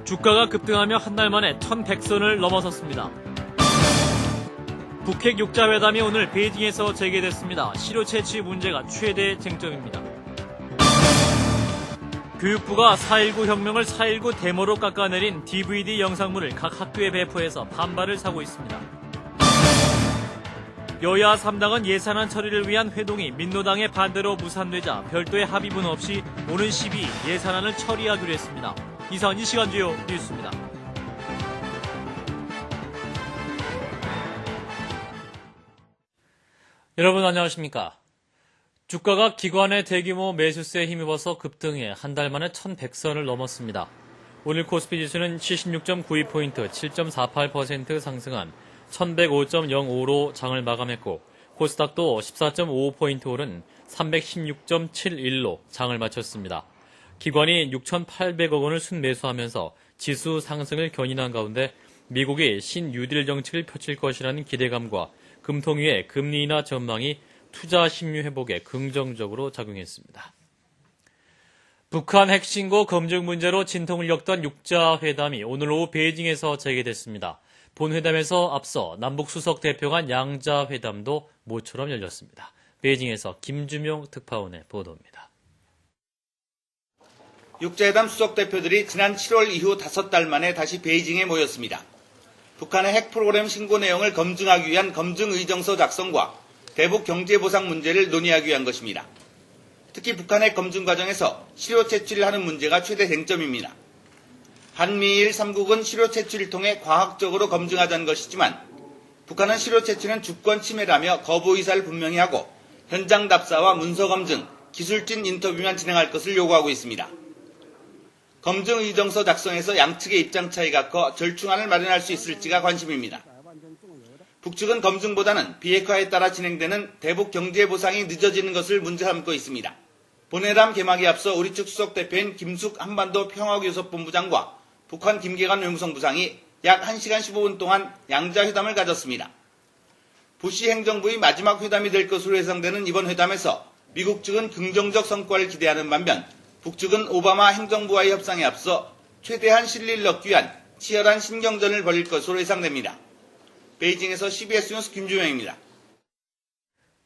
주가가 급등하며 한 달 만에 1100선을 넘어섰습니다. 북핵 6자 회담이 오늘 베이징에서 재개됐습니다. 실효 채취 문제가 최대 쟁점입니다. 교육부가 4.19 혁명을 4.19 데모로 깎아내린 DVD 영상물을 각 학교에 배포해서 반발을 사고 있습니다. 여야 3당은 예산안 처리를 위한 회동이 민노당의 반대로 무산되자 별도의 합의문 없이 오는 12일 예산안을 처리하기로 했습니다. 이상 이 시간 주요 뉴스입니다. 여러분 안녕하십니까? 주가가 기관의 대규모 매수세에 힘입어서 급등해 한 달 만에 1100선을 넘었습니다. 오늘 코스피 지수는 76.92포인트, 7.48% 상승한 1105.05로 장을 마감했고 코스닥도 14.55포인트 오른 316.71로 장을 마쳤습니다. 기관이 6,800억 원을 순매수하면서 지수 상승을 견인한 가운데 미국이 신뉴딜 정책을 펼칠 것이라는 기대감과 금통위의 금리 인하 전망이 투자 심리 회복에 긍정적으로 작용했습니다. 북한 핵신고 검증 문제로 진통을 겪던 6자 회담이 오늘 오후 베이징에서 재개됐습니다. 본 회담에서 앞서 남북 수석 대표 간 양자 회담도 모처럼 열렸습니다. 베이징에서 김주명 특파원의 보도입니다. 6자회담 수석 대표들이 지난 7월 이후 5달 만에 다시 베이징에 모였습니다. 북한의 핵 프로그램 신고 내용을 검증하기 위한 검증 의정서 작성과 대북 경제보상 문제를 논의하기 위한 것입니다. 특히 북한의 검증 과정에서 실효 채취를 하는 문제가 최대 쟁점입니다. 한미일 3국은 실효 채취를 통해 과학적으로 검증하자는 것이지만 북한은 실효 채취는 주권 침해라며 거부 의사를 분명히 하고 현장 답사와 문서 검증, 기술진 인터뷰만 진행할 것을 요구하고 있습니다. 검증 의정서 작성에서 양측의 입장 차이가 커 절충안을 마련할 수 있을지가 관심입니다. 북측은 검증보다는 비핵화에 따라 진행되는 대북 경제 보상이 늦어지는 것을 문제 삼고 있습니다. 본회담 개막에 앞서 우리 측 수석 대표인 김숙 한반도 평화교섭본부장과 북한 김계관 외무성부상이 약 1시간 15분 동안 양자 회담을 가졌습니다. 부시 행정부의 마지막 회담이 될 것으로 예상되는 이번 회담에서 미국 측은 긍정적 성과를 기대하는 반면 북측은 오바마 행정부와의 협상에 앞서 최대한 실리를 얻기 위한 치열한 신경전을 벌일 것으로 예상됩니다. 베이징에서 CBS 뉴스 김주명입니다.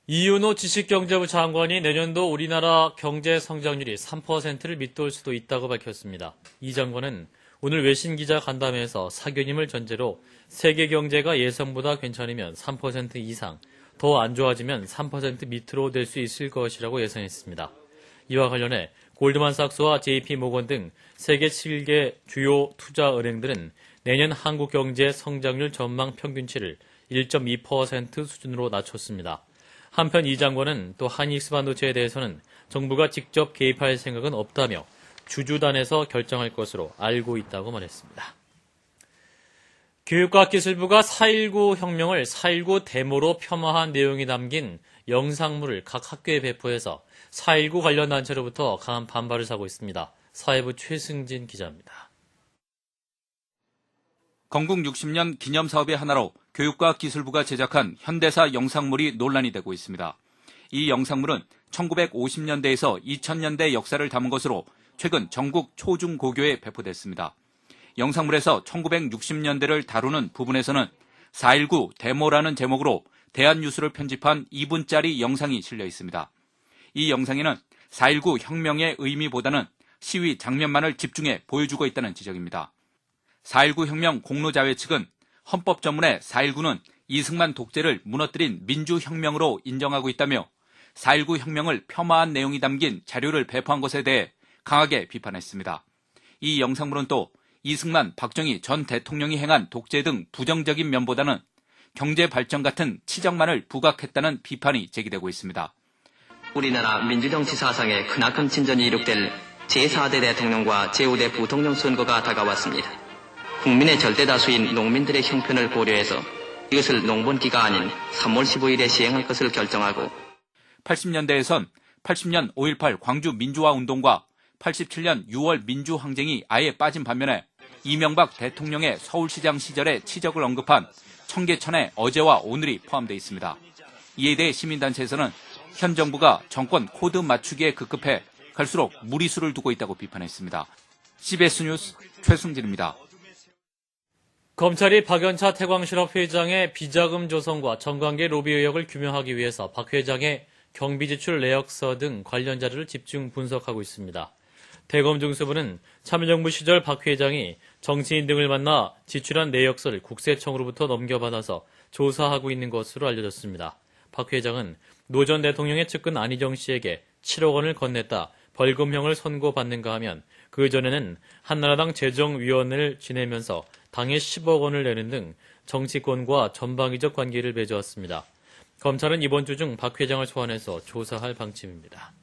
이윤호 지식경제부 장관이 내년도 우리나라 경제 성장률이 3%를 밑돌 수도 있다고 밝혔습니다. 이 장관은 오늘 외신 기자 간담회에서 사견임을 전제로 세계 경제가 예상보다 괜찮으면 3% 이상, 더 안 좋아지면 3% 밑으로 될 수 있을 것이라고 예상했습니다. 이와 관련해 골드만삭스와 JP모건 등 세계 7개 주요 투자은행들은 내년 한국 경제 성장률 전망 평균치를 1.2% 수준으로 낮췄습니다. 한편 이 장관은 또 하이닉스 반도체에 대해서는 정부가 직접 개입할 생각은 없다며 주주단에서 결정할 것으로 알고 있다고 말했습니다. 교육과학기술부가 4.19 혁명을 4.19 데모로 폄하한 내용이 담긴 영상물을 각 학교에 배포해서 4.19 관련 단체로부터 강한 반발을 사고 있습니다. 사회부 최승진 기자입니다. 건국 60년 기념사업의 하나로 교육과학기술부가 제작한 현대사 영상물이 논란이 되고 있습니다. 이 영상물은 1950년대에서 2000년대 역사를 담은 것으로 최근 전국 초중고교에 배포됐습니다. 영상물에서 1960년대를 다루는 부분에서는 4.19 데모라는 제목으로 대한뉴스를 편집한 2분짜리 영상이 실려 있습니다. 이 영상에는 4.19 혁명의 의미보다는 시위 장면만을 집중해 보여주고 있다는 지적입니다. 4.19 혁명 공로자회 측은 헌법 전문에 4.19는 이승만 독재를 무너뜨린 민주혁명으로 인정하고 있다며 4.19 혁명을 폄하한 내용이 담긴 자료를 배포한 것에 대해 강하게 비판했습니다. 이 영상물은 또 이승만, 박정희 전 대통령이 행한 독재 등 부정적인 면보다는 경제 발전 같은 치적만을 부각했다는 비판이 제기되고 있습니다. 우리나라 민주정치 사상에 크나큰 진전이 이룩될 제4대 대통령과 제5대 부통령 선거가 다가왔습니다. 국민의 절대 다수인 농민들의 형편을 고려해서 이것을 농번기가 아닌 3월 15일에 시행할 것을 결정하고 80년대에선 80년 5.18 광주 민주화 운동과 87년 6월 민주항쟁이 아예 빠진 반면에 이명박 대통령의 서울시장 시절의 치적을 언급한 청계천의 어제와 오늘이 포함되어 있습니다. 이에 대해 시민단체에서는 현 정부가 정권 코드 맞추기에 급급해 갈수록 무리수를 두고 있다고 비판했습니다. CBS 뉴스 최승진입니다. 검찰이 박연차 태광실업 회장의 비자금 조성과 정관계 로비 의혹을 규명하기 위해서 박 회장의 경비 지출 내역서 등 관련 자료를 집중 분석하고 있습니다. 대검중수부는 참여정부 시절 박 회장이 정치인 등을 만나 지출한 내역서를 국세청으로부터 넘겨받아서 조사하고 있는 것으로 알려졌습니다. 박 회장은 노 전 대통령의 측근 안희정 씨에게 7억 원을 건넸다 벌금형을 선고받는가 하면 그전에는 한나라당 재정위원회를 지내면서 당에 10억 원을 내는 등 정치권과 전방위적 관계를 맺어왔습니다. 검찰은 이번 주 중 박 회장을 소환해서 조사할 방침입니다.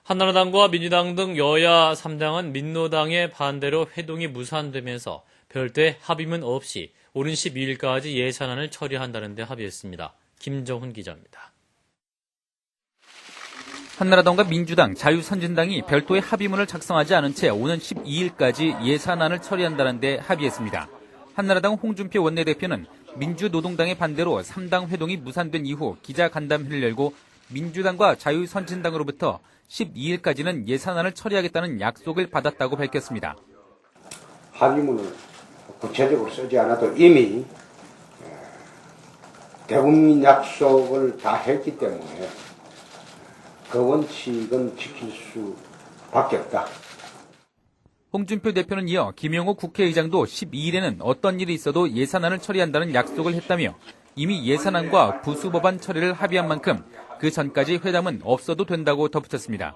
한나라당과 민주당 등 여야 3당은 민노당의 반대로 회동이 무산되면서 별도의 합의문 없이 오는 12일까지 예산안을 처리한다는 데 합의했습니다. 김정훈 기자입니다. 한나라당과 민주당, 자유선진당이 별도의 합의문을 작성하지 않은 채 오는 12일까지 예산안을 처리한다는 데 합의했습니다. 한나라당 홍준표 원내대표는 민주노동당의 반대로 3당 회동이 무산된 이후 기자간담회를 열고 민주당과 자유선진당으로부터 12일까지는 예산안을 처리하겠다는 약속을 받았다고 밝혔습니다. 합의문을 구체적으로 쓰지 않아도 이미 대국민 약속을 다 했기 때문에 그 원칙은 지킬 수밖에 없다. 홍준표 대표는 이어 김영호 국회의장도 12일에는 어떤 일이 있어도 예산안을 처리한다는 약속을 했다며 이미 예산안과 부수법안 처리를 합의한 만큼 그 전까지 회담은 없어도 된다고 덧붙였습니다.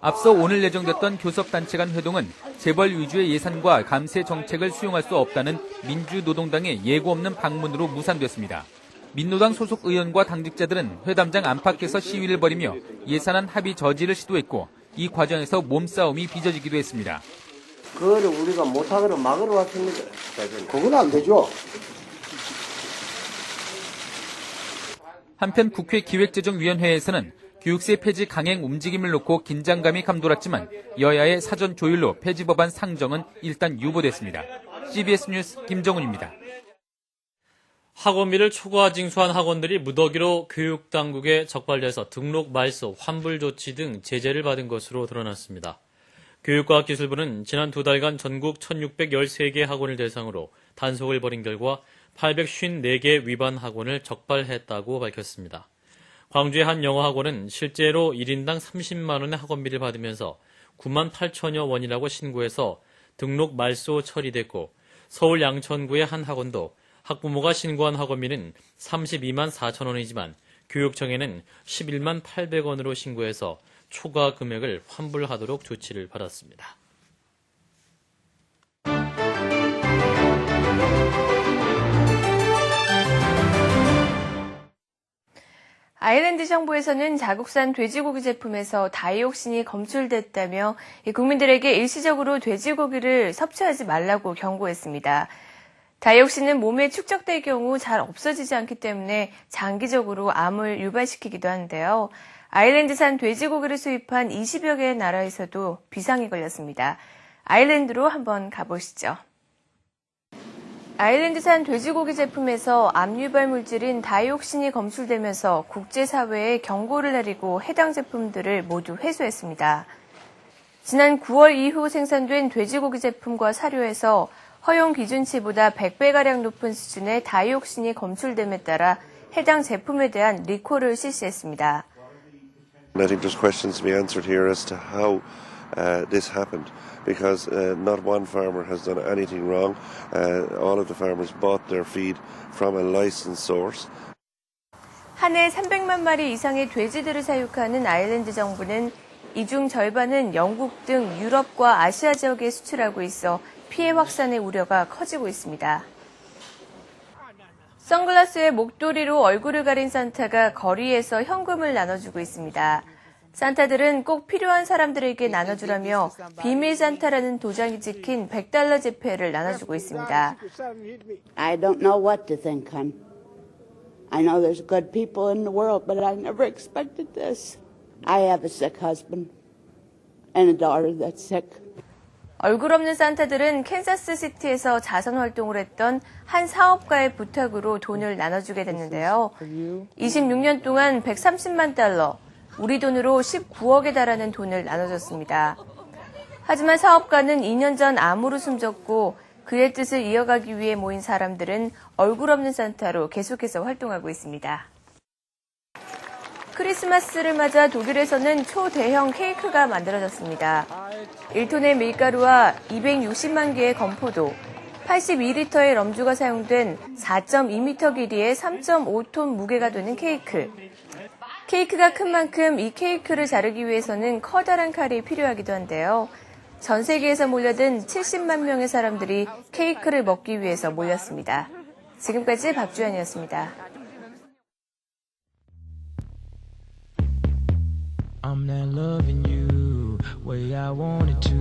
앞서 오늘 예정됐던 교섭단체 간 회동은 재벌 위주의 예산과 감세 정책을 수용할 수 없다는 민주노동당의 예고 없는 방문으로 무산됐습니다. 민노당 소속 의원과 당직자들은 회담장 안팎에서 시위를 벌이며 예산안 합의 저지를 시도했고 이 과정에서 몸싸움이 빚어지기도 했습니다. 그거를 우리가 못하거나 막으러 왔습니다. 그건 안 되죠. 한편 국회 기획재정위원회에서는 교육세 폐지 강행 움직임을 놓고 긴장감이 감돌았지만 여야의 사전 조율로 폐지 법안 상정은 일단 유보됐습니다. CBS 뉴스 김정훈입니다. 학원비를 초과 징수한 학원들이 무더기로 교육당국에 적발돼서 등록 말소, 환불 조치 등 제재를 받은 것으로 드러났습니다. 교육과학기술부는 지난 2달간 전국 1613개 학원을 대상으로 단속을 벌인 결과 854개 위반 학원을 적발했다고 밝혔습니다. 광주의 한 영어학원은 실제로 1인당 30만 원의 학원비를 받으면서 9만 8천여 원이라고 신고해서 등록 말소 처리됐고 서울 양천구의 한 학원도 학부모가 신고한 학원비는 32만 4천 원이지만 교육청에는 11만 800원으로 신고해서 초과 금액을 환불하도록 조치를 받았습니다. 아일랜드 정부에서는 자국산 돼지고기 제품에서 다이옥신이 검출됐다며 국민들에게 일시적으로 돼지고기를 섭취하지 말라고 경고했습니다. 다이옥신은 몸에 축적될 경우 잘 없어지지 않기 때문에 장기적으로 암을 유발시키기도 하는데요. 아일랜드산 돼지고기를 수입한 20여 개의 나라에서도 비상이 걸렸습니다. 아일랜드로 한번 가보시죠. 아일랜드산 돼지고기 제품에서 암 유발 물질인 다이옥신이 검출되면서 국제사회에 경고를 내리고 해당 제품들을 모두 회수했습니다. 지난 9월 이후 생산된 돼지고기 제품과 사료에서 허용 기준치보다 100배가량 높은 수준의 다이옥신이 검출됨에 따라 해당 제품에 대한 리콜을 실시했습니다. I think there's questions to be answered here as to how this happened, because not one farmer has done anything wrong. All of the farmers bought their feed from a licensed source. 한 해 300만 마리 이상의 돼지들을 사육하는 아일랜드 정부는 이 중 절반은 영국 등 유럽과 아시아 지역에 수출하고 있어 피해 확산의 우려가 커지고 있습니다. 선글라스에 목도리로 얼굴을 가린 산타가 거리에서 현금을 나눠주고 있습니다. 산타들은 꼭 필요한 사람들에게 나눠주라며 비밀 산타라는 도장이 찍힌 $100 지폐를 나눠주고 있습니다. I don't know what to think, hon. I know there's good people in the world, but I never expected this. I have a sick husband and a daughter that's sick. 얼굴 없는 산타들은 캔자스 시티에서 자선 활동을 했던 한 사업가의 부탁으로 돈을 나눠주게 됐는데요. 26년 동안 130만 달러, 우리 돈으로 19억에 달하는 돈을 나눠줬습니다. 하지만 사업가는 2년 전 암으로 숨졌고 그의 뜻을 이어가기 위해 모인 사람들은 얼굴 없는 산타로 계속해서 활동하고 있습니다. 크리스마스를 맞아 독일에서는 초대형 케이크가 만들어졌습니다. 1톤의 밀가루와 260만 개의 건포도, 82리터의 럼주가 사용된 4.2m 길이의 3.5톤 무게가 되는 케이크. 케이크가 큰 만큼 이 케이크를 자르기 위해서는 커다란 칼이 필요하기도 한데요. 전 세계에서 몰려든 70만 명의 사람들이 케이크를 먹기 위해서 몰렸습니다. 지금까지 박주연이었습니다. I'm not loving you way I wanted to.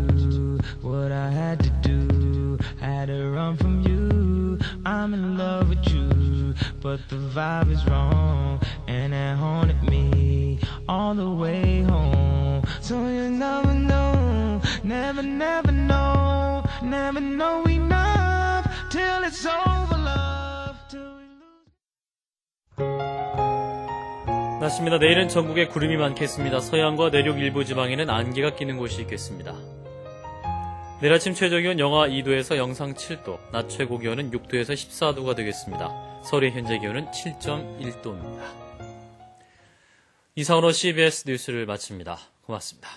What I had to do, had to run from you. I'm in love with you, but the vibe is wrong, and it haunted me all the way home. So you never know, never know, never know enough till it's over, love. Till we lose. 낮습니다. 내일은 전국에 구름이 많겠습니다. 서해안과 내륙 일부 지방에는 안개가 끼는 곳이 있겠습니다. 내일 아침 최저기온 영하 2도에서 영상 7도, 낮 최고기온은 6도에서 14도가 되겠습니다. 서울의 현재 기온은 7.1도입니다. 이상으로 CBS 뉴스를 마칩니다. 고맙습니다.